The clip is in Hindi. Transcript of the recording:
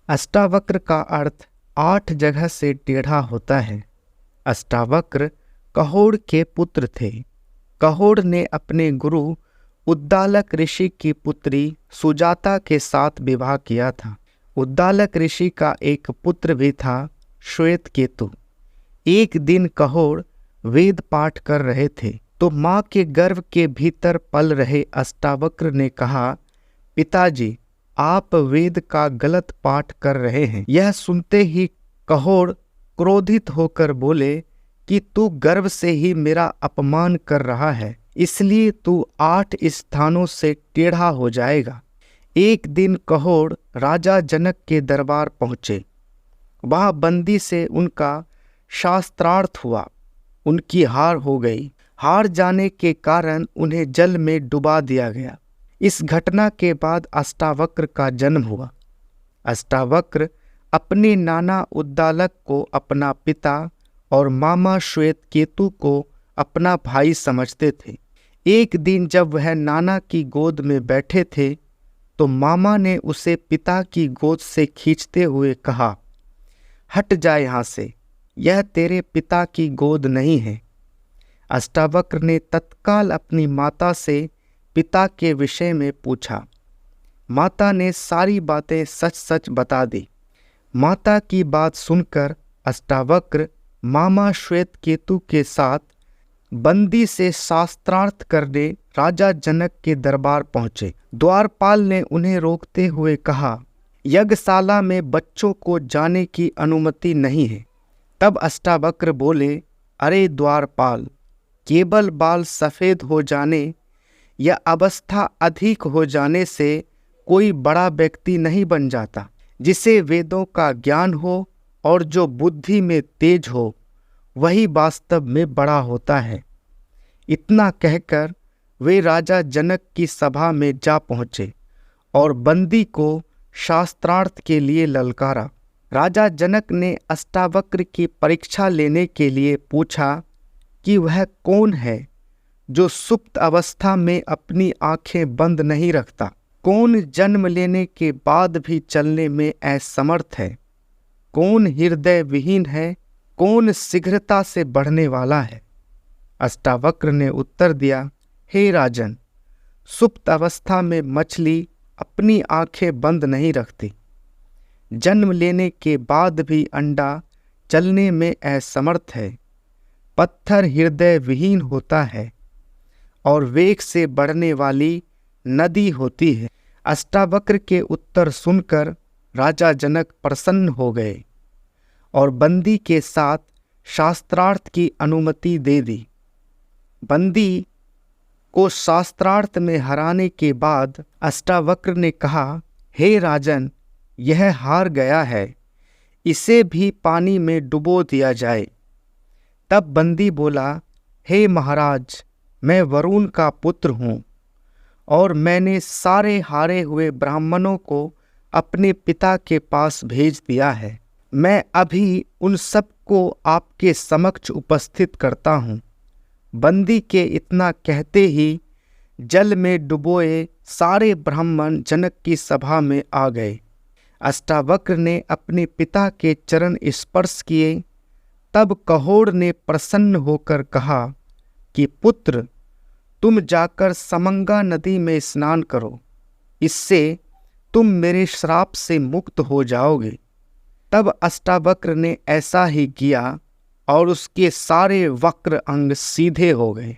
अष्टावक्र का अर्थ 8 जगह से टेढ़ा होता है। अष्टावक्र कहोड़ के पुत्र थे। कहोड़ ने अपने गुरु उद्दालक ऋषि की पुत्री सुजाता के साथ विवाह किया था। उद्दालक ऋषि का एक पुत्र भी था, श्वेतकेतु। एक दिन कहोड़ वेद पाठ कर रहे थे तो माँ के गर्भ के भीतर पल रहे अष्टावक्र ने कहा, पिताजी, आप वेद का गलत पाठ कर रहे हैं। यह सुनते ही कहोड़ क्रोधित होकर बोले कि तू गर्व से ही मेरा अपमान कर रहा है, इसलिए तू 8 स्थानों से टेढ़ा हो जाएगा। एक दिन कहोड़ राजा जनक के दरबार पहुँचे। वहाँ बंदी से उनका शास्त्रार्थ हुआ। उनकी हार हो गई। हार जाने के कारण उन्हें जल में डुबा दिया गया। इस घटना के बाद अष्टावक्र का जन्म हुआ। अष्टावक्र अपने नाना उद्दालक को अपना पिता और मामा श्वेतकेतु को अपना भाई समझते थे। एक दिन जब वह नाना की गोद में बैठे थे तो मामा ने उसे पिता की गोद से खींचते हुए कहा, हट जा यहाँ से, यह तेरे पिता की गोद नहीं है। अष्टावक्र ने तत्काल अपनी माता से पिता के विषय में पूछा। माता ने सारी बातें सच सच बता दी। माता की बात सुनकर अष्टावक्र मामा श्वेतकेतु के साथ बंदी से शास्त्रार्थ करने राजा जनक के दरबार पहुँचे। द्वारपाल ने उन्हें रोकते हुए कहा, यज्ञशाला में बच्चों को जाने की अनुमति नहीं है। तब अष्टावक्र बोले, अरे द्वारपाल, केवल बाल सफ़ेद हो जाने या अवस्था अधिक हो जाने से कोई बड़ा व्यक्ति नहीं बन जाता। जिसे वेदों का ज्ञान हो और जो बुद्धि में तेज हो, वही वास्तव में बड़ा होता है। इतना कहकर वे राजा जनक की सभा में जा पहुँचे और बंदी को शास्त्रार्थ के लिए ललकारा। राजा जनक ने अष्टावक्र की परीक्षा लेने के लिए पूछा कि वह कौन है जो सुप्त अवस्था में अपनी आंखें बंद नहीं रखता, कौन जन्म लेने के बाद भी चलने में असमर्थ है, कौन हृदय विहीन है, कौन शीघ्रता से बढ़ने वाला है। अष्टावक्र ने उत्तर दिया, हे राजन, सुप्त अवस्था में मछली अपनी आंखें बंद नहीं रखती। जन्म लेने के बाद भी अंडा चलने में असमर्थ है। पत्थर हृदय विहीन होता है और वेग से बढ़ने वाली नदी होती है। अष्टावक्र के उत्तर सुनकर राजा जनक प्रसन्न हो गए और बंदी के साथ शास्त्रार्थ की अनुमति दे दी। बंदी को शास्त्रार्थ में हराने के बाद अष्टावक्र ने कहा, हे राजन, यह हार गया है, इसे भी पानी में डुबो दिया जाए। तब बंदी बोला, हे महाराज, मैं वरुण का पुत्र हूँ और मैंने सारे हारे हुए ब्राह्मणों को अपने पिता के पास भेज दिया है। मैं अभी उन सब को आपके समक्ष उपस्थित करता हूँ। बंदी के इतना कहते ही जल में डुबोए सारे ब्राह्मण जनक की सभा में आ गए। अष्टावक्र ने अपने पिता के चरण स्पर्श किए। तब कहोड़ ने प्रसन्न होकर कहा कि पुत्र, तुम जाकर समंगा नदी में स्नान करो, इससे तुम मेरे श्राप से मुक्त हो जाओगे। तब अष्टावक्र ने ऐसा ही किया और उसके सारे वक्र अंग सीधे हो गए।